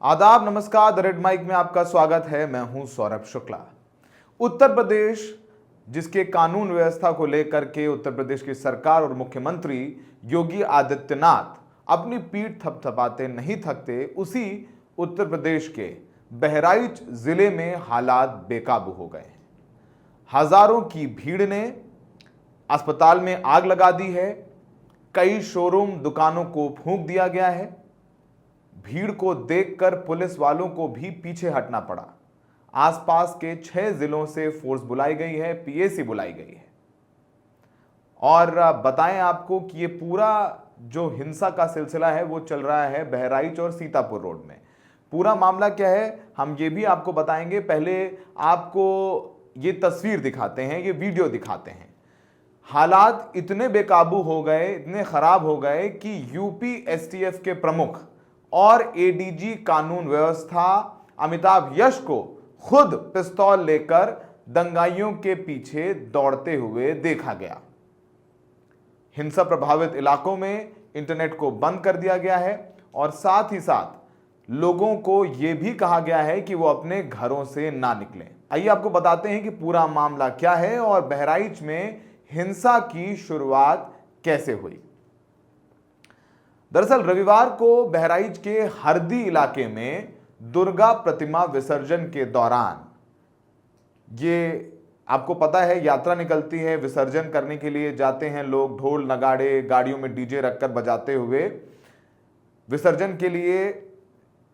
आदाब, नमस्कार। The red mic में आपका स्वागत है। मैं हूं सौरभ शुक्ला। उत्तर प्रदेश, जिसके कानून व्यवस्था को लेकर के उत्तर प्रदेश की सरकार और मुख्यमंत्री योगी आदित्यनाथ अपनी पीठ थपथपाते नहीं थकते, उसी उत्तर प्रदेश के बहराइच जिले में हालात बेकाबू हो गए हैं। हजारों की भीड़ ने अस्पताल में आग लगा दी है। कई शोरूम, दुकानों को फूंक दिया गया है। भीड़ को देखकर पुलिस वालों को भी पीछे हटना पड़ा। आसपास के 6 जिलों से फोर्स बुलाई गई है, पीएसी बुलाई गई है। और बताएं आपको कि ये पूरा जो हिंसा का सिलसिला है वो चल रहा है बहराइच और सीतापुर रोड में। पूरा मामला क्या है हम ये भी आपको बताएंगे। पहले आपको ये तस्वीर दिखाते हैं, ये वीडियो दिखाते हैं। हालात इतने बेकाबू हो गए, इतने खराब हो गए कि यूपी एसटीएफ के प्रमुख और एडीजी कानून व्यवस्था अमिताभ यश को खुद पिस्तौल लेकर दंगाइयों के पीछे दौड़ते हुए देखा गया। हिंसा प्रभावित इलाकों में इंटरनेट को बंद कर दिया गया है और साथ ही साथ लोगों को यह भी कहा गया है कि वो अपने घरों से ना निकलें। आइए आपको बताते हैं कि पूरा मामला क्या है और बहराइच में हिंसा की शुरुआत कैसे हुई। दरअसल रविवार को बहराइच के हरदी इलाके में दुर्गा प्रतिमा विसर्जन के दौरान, ये आपको पता है, यात्रा निकलती है, विसर्जन करने के लिए जाते हैं लोग, ढोल नगाड़े गाड़ियों में डीजे रखकर बजाते हुए विसर्जन के लिए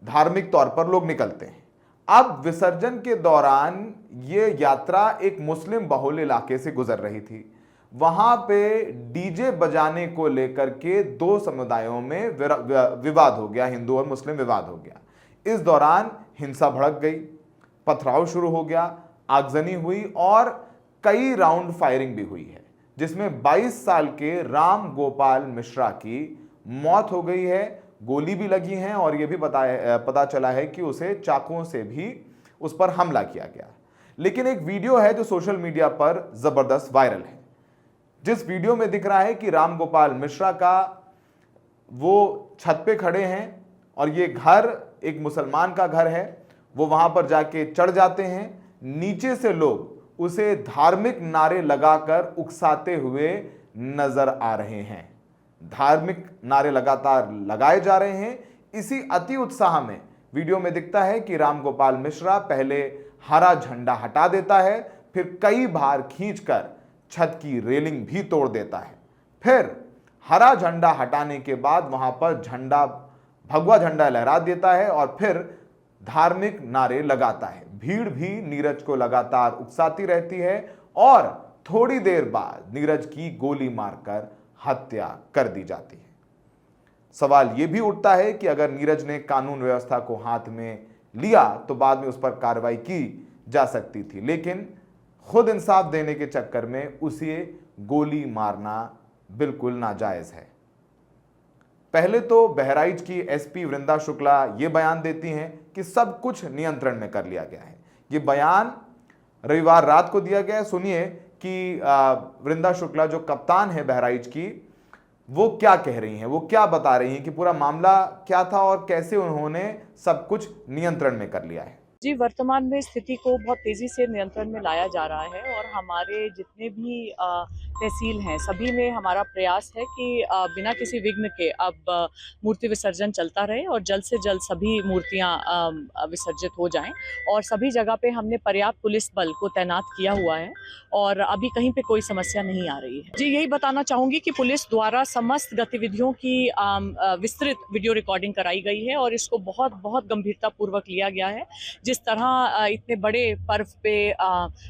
धार्मिक तौर पर लोग निकलते हैं। अब विसर्जन के दौरान ये यात्रा एक मुस्लिम बहुल इलाके से गुजर रही थी। वहां पे डीजे बजाने को लेकर के 2 समुदायों में विवाद हो गया, हिंदू और मुस्लिम विवाद हो गया। इस दौरान हिंसा भड़क गई, पथराव शुरू हो गया, आगजनी हुई और कई राउंड फायरिंग भी हुई है, जिसमें 22 साल के राम गोपाल मिश्रा की मौत हो गई है। गोली भी लगी है और यह भी पता चला है कि उसे चाकुओं से भी उस पर हमला किया गया। लेकिन एक वीडियो है जो सोशल मीडिया पर जबरदस्त वायरल है, जिस वीडियो में दिख रहा है कि राम गोपाल मिश्रा का वो छत पे खड़े हैं और ये घर एक मुसलमान का घर है। वो वहां पर जाके चढ़ जाते हैं। नीचे से लोग उसे धार्मिक नारे लगाकर उकसाते हुए नजर आ रहे हैं। धार्मिक नारे लगातार लगाए जा रहे हैं। इसी अति उत्साह में वीडियो में दिखता है कि राम गोपाल मिश्रा पहले हरा झंडा हटा देता है, फिर कई बार खींचकर छत की रेलिंग भी तोड़ देता है। फिर हरा झंडा हटाने के बाद वहां पर भगवा झंडा लहरा देता है और फिर धार्मिक नारे लगाता है। भीड़ भी नीरज को लगातार उकसाती रहती है और थोड़ी देर बाद नीरज की गोली मारकर हत्या कर दी जाती है। सवाल यह भी उठता है कि अगर नीरज ने कानून व्यवस्था को हाथ में लिया तो बाद में उस पर कार्रवाई की जा सकती थी, लेकिन खुद इंसाफ देने के चक्कर में उसे गोली मारना बिल्कुल नाजायज है। पहले तो बहराइच की एसपी वृंदा शुक्ला ये बयान देती हैं कि सब कुछ नियंत्रण में कर लिया गया है। ये बयान रविवार रात को दिया गया है। सुनिए कि वृंदा शुक्ला जो कप्तान है बहराइच की, वो क्या कह रही हैं, वो क्या बता रही हैं कि पूरा मामला क्या था और कैसे उन्होंने सब कुछ नियंत्रण में कर लिया है। जी, वर्तमान में स्थिति को बहुत तेज़ी से नियंत्रण में लाया जा रहा है और हमारे जितने भी तहसील हैं सभी में हमारा प्रयास है कि बिना किसी विघ्न के अब मूर्ति विसर्जन चलता रहे और जल्द से जल्द सभी मूर्तियां विसर्जित हो जाएं। और सभी जगह पे हमने पर्याप्त पुलिस बल को तैनात किया हुआ है और अभी कहीं पे कोई समस्या नहीं आ रही है। जी, यही बताना चाहूँगी कि पुलिस द्वारा समस्त गतिविधियों की विस्तृत वीडियो रिकॉर्डिंग कराई गई है और इसको बहुत बहुत गंभीरता पूर्वक लिया गया है। जिस तरह इतने बड़े पर्व पे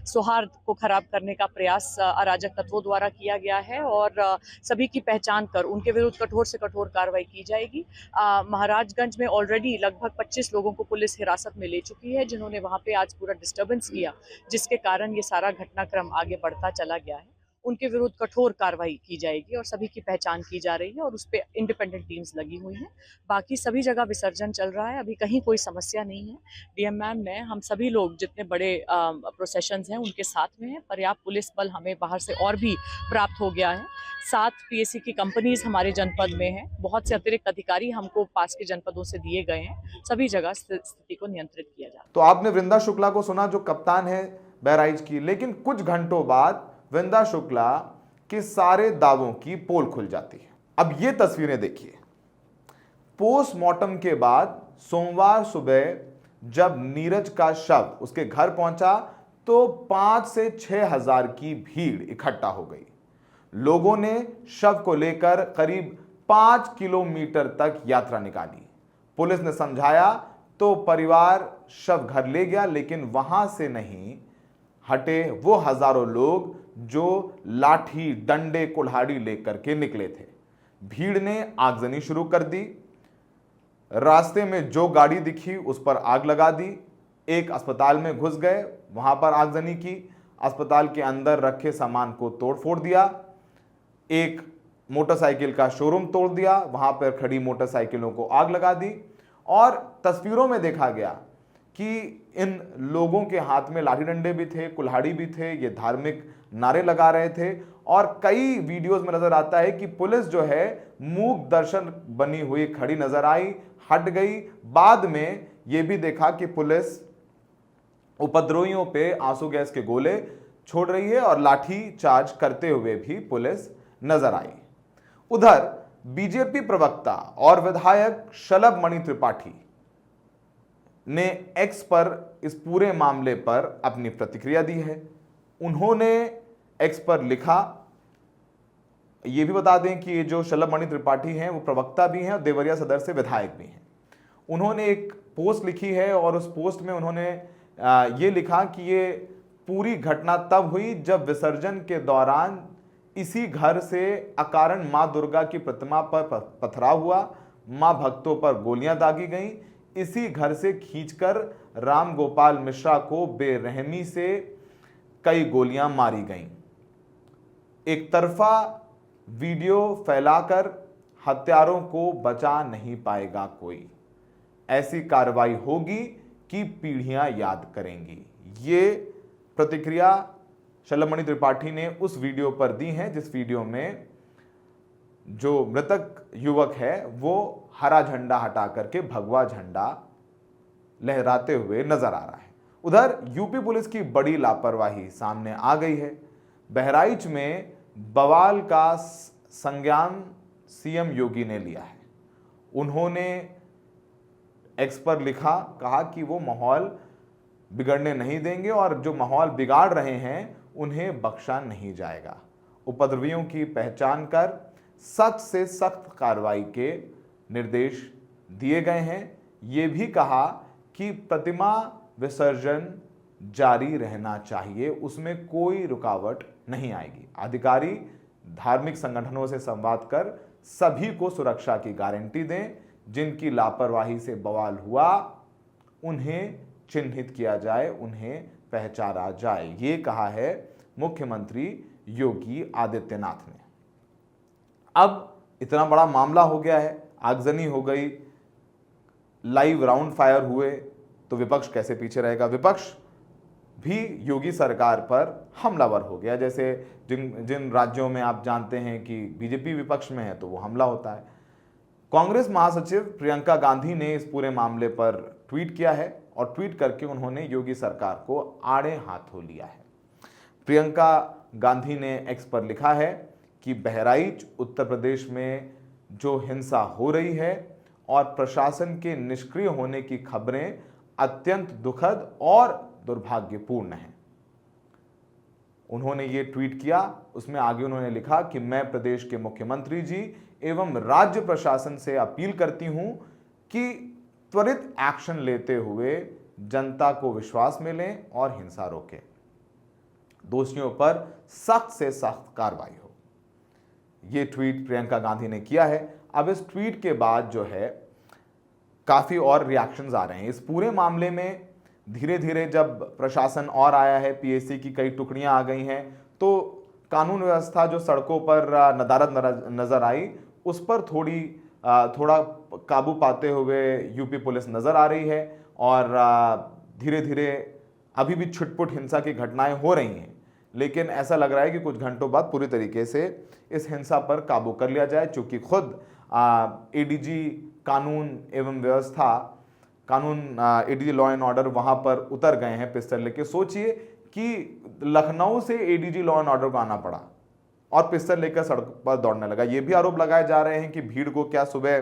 सौहार्द को खराब करने का प्रयास अराजक तत्वों द्वारा किया गया है और सभी की पहचान कर उनके विरुद्ध कठोर से कठोर कार्रवाई की जाएगी। महाराजगंज में ऑलरेडी लगभग 25 लोगों को पुलिस हिरासत में ले चुकी है, जिन्होंने वहां पे आज पूरा डिस्टर्बेंस किया, जिसके कारण ये सारा घटनाक्रम आगे बढ़ता चला गया है। उनके विरुद्ध कठोर कार्रवाई की जाएगी और सभी की पहचान की जा रही है और उस पर इंडिपेंडेंट टीम्स लगी हुई हैं। बाकी सभी जगह विसर्जन चल रहा है, अभी कहीं कोई समस्या नहीं है। डीएम मैम ने हम सभी लोग जितने बड़े प्रोसेशंस हैं उनके साथ में हैं। पर्याप्त पुलिस बल हमें बाहर से और भी प्राप्त हो गया है। 7 पीएससी की कंपनीज हमारे जनपद में हैं। बहुत से अतिरिक्त अधिकारी हमको पास के जनपदों से दिए गए हैं। सभी जगह स्थिति को नियंत्रित किया जा रहा है। तो आपने वृंदा शुक्ला को सुना जो कप्तान है बहराइच की, लेकिन कुछ घंटों बाद वृंदा शुक्ला के सारे दावों की पोल खुल जाती है। अब ये तस्वीरें देखिए। पोस्टमार्टम के बाद सोमवार सुबह जब नीरज का शव उसके घर पहुंचा तो 5 से 6 हजार की भीड़ इकट्ठा हो गई। लोगों ने शव को लेकर करीब 5 किलोमीटर तक यात्रा निकाली। पुलिस ने समझाया तो परिवार शव घर ले गया, लेकिन वहां से नहीं हटे वो हजारों लोग जो लाठी, डंडे, कुल्हाड़ी लेकर के निकले थे। भीड़ ने आगजनी शुरू कर दी। रास्ते में जो गाड़ी दिखी उस पर आग लगा दी। एक अस्पताल में घुस गए, वहां पर आगजनी की। अस्पताल के अंदर रखे सामान को तोड़-फोड़ दिया। एक मोटरसाइकिल का शोरूम तोड़ दिया, वहां पर खड़ी मोटरसाइकिलों को आग लगा दी। और तस्वीरों में देखा गया कि इन लोगों के हाथ में लाठी डंडे भी थे, कुल्हाड़ी भी थे, ये धार्मिक नारे लगा रहे थे। और कई वीडियोस में नजर आता है कि पुलिस जो है मूक दर्शन बनी हुई खड़ी नजर आई, हट गई। बाद में यह भी देखा कि पुलिस उपद्रवियों पे आंसू गैस के गोले छोड़ रही है और लाठी चार्ज करते हुए भी पुलिस नजर आई। उधर बीजेपी प्रवक्ता और विधायक शलभ मणि त्रिपाठी ने एक्स पर इस पूरे मामले पर अपनी प्रतिक्रिया दी है। उन्होंने एक्स पर लिखा, ये भी बता दें कि ये जो शलभ मणि त्रिपाठी हैं वो प्रवक्ता भी हैं और देवरिया सदर से विधायक भी हैं। उन्होंने एक पोस्ट लिखी है और उस पोस्ट में उन्होंने ये लिखा कि ये पूरी घटना तब हुई जब विसर्जन के दौरान इसी घर से अकारण मां दुर्गा की प्रतिमा पर पथराव हुआ, मां भक्तों पर गोलियां दागी गईं। इसी घर से खींचकर राम गोपाल मिश्रा को बेरहमी से कई गोलियां मारी गईं। एक तरफा वीडियो फैलाकर हत्यारों को बचा नहीं पाएगा कोई। ऐसी कार्रवाई होगी कि पीढ़ियां याद करेंगी। ये प्रतिक्रिया शलभ मणि त्रिपाठी ने उस वीडियो पर दी है जिस वीडियो में जो मृतक युवक है वो हरा झंडा हटा करके भगवा झंडा लहराते हुए नजर आ रहा है। उधर यूपी पुलिस की बड़ी लापरवाही सामने आ गई है। बहराइच में बवाल का संज्ञान सीएम योगी ने लिया है। उन्होंने एक्स पर लिखा, कहा कि वो माहौल बिगड़ने नहीं देंगे और जो माहौल बिगाड़ रहे हैं उन्हें बख्शा नहीं जाएगा। उपद्रवियों की पहचान कर सख्त से सख्त कार्रवाई के निर्देश दिए गए हैं। ये भी कहा कि प्रतिमा विसर्जन जारी रहना चाहिए, उसमें कोई रुकावट नहीं आएगी। अधिकारी धार्मिक संगठनों से संवाद कर सभी को सुरक्षा की गारंटी दें। जिनकी लापरवाही से बवाल हुआ उन्हें चिन्हित किया जाए, उन्हें पहचाना जाए, ये कहा है मुख्यमंत्री योगी आदित्यनाथ ने। अब इतना बड़ा मामला हो गया है, आगजनी हो गई, लाइव राउंड फायर हुए, तो विपक्ष कैसे पीछे रहेगा? विपक्ष भी योगी सरकार पर हमलावर हो गया। जैसे जिन राज्यों में आप जानते हैं कि बीजेपी विपक्ष में है तो वो हमला होता है। कांग्रेस महासचिव प्रियंका गांधी ने इस पूरे मामले पर ट्वीट किया है और ट्वीट करके उन्होंने योगी सरकार को आड़े हाथों लिया है। प्रियंका गांधी ने एक्स पर लिखा है कि बहराइच उत्तर प्रदेश में जो हिंसा हो रही है और प्रशासन के निष्क्रिय होने की खबरें अत्यंत दुखद और दुर्भाग्यपूर्ण हैं। उन्होंने ये ट्वीट किया, उसमें आगे उन्होंने लिखा कि मैं प्रदेश के मुख्यमंत्री जी एवं राज्य प्रशासन से अपील करती हूं कि त्वरित एक्शन लेते हुए जनता को विश्वास में लें और हिंसा रोकें। दोषियों पर सख्त से सख्त कार्रवाई हो। यह ट्वीट प्रियंका गांधी ने किया है। अब इस ट्वीट के बाद जो है काफी और रिएक्शंस आ रहे हैं इस पूरे मामले में। धीरे धीरे जब प्रशासन और आया है, पीएससी की कई टुकड़ियां आ गई हैं, तो कानून व्यवस्था जो सड़कों पर नदारद नजर आई, उस पर थोड़ा काबू पाते हुए यूपी पुलिस नजर आ रही है। और धीरे धीरे अभी भी छुटपुट हिंसा की घटनाएं हो रही हैं, लेकिन ऐसा लग रहा है कि कुछ घंटों बाद पूरी तरीके से इस हिंसा पर काबू कर लिया जाए, चूंकि खुद एडीजी कानून एवं व्यवस्था, एडीजी लॉ एंड ऑर्डर वहां पर उतर गए हैं पिस्टल लेके। सोचिए कि लखनऊ से एडीजी लॉ एंड ऑर्डर को आना पड़ा और पिस्टल लेकर सड़क पर दौड़ने लगा। यह भी आरोप लगाए जा रहे हैं कि भीड़ को क्या सुबह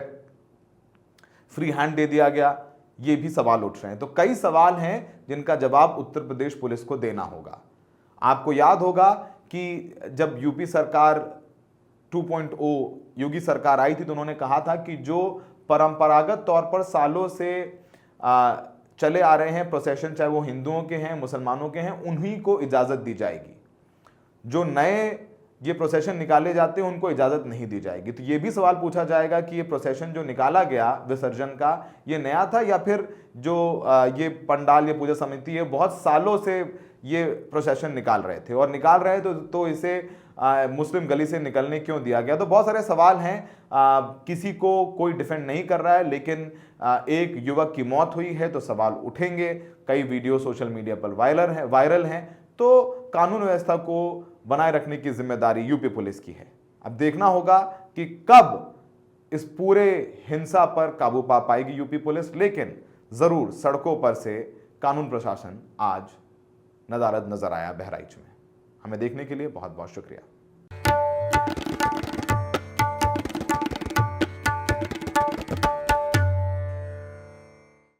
फ्री हैंड दे दिया गया, ये भी सवाल उठ रहे हैं। तो कई सवाल हैं जिनका जवाब उत्तर प्रदेश पुलिस को देना होगा। आपको याद होगा कि जब यूपी सरकार 2.0 योगी सरकार आई थी, तो उन्होंने कहा था कि जो परंपरागत तौर पर सालों से चले आ रहे हैं प्रोसेशन, चाहे वो हिंदुओं के हैं मुसलमानों के हैं, उन्हीं को इजाजत दी जाएगी। जो नए ये प्रोसेशन निकाले जाते हैं उनको इजाजत नहीं दी जाएगी। तो ये भी सवाल पूछा जाएगा कि ये प्रोसेशन जो निकाला गया विसर्जन का, ये नया था या फिर जो ये पंडाल, ये पूजा समिति है, बहुत सालों से ये प्रोसेशन निकाल रहे थे और निकाल रहे तो इसे मुस्लिम गली से निकलने क्यों दिया गया। तो बहुत सारे सवाल हैं। किसी को कोई डिफेंड नहीं कर रहा है, लेकिन एक युवक की मौत हुई है तो सवाल उठेंगे। कई वीडियो सोशल मीडिया पर वायरल हैं। तो कानून व्यवस्था को बनाए रखने की जिम्मेदारी यूपी पुलिस की है। अब देखना होगा कि कब इस पूरे हिंसा पर काबू पा पाएगी यूपी पुलिस, लेकिन जरूर सड़कों पर से कानून प्रशासन आज नदारद नजर आया बहराइच में। हमें देखने के लिए बहुत बहुत शुक्रिया।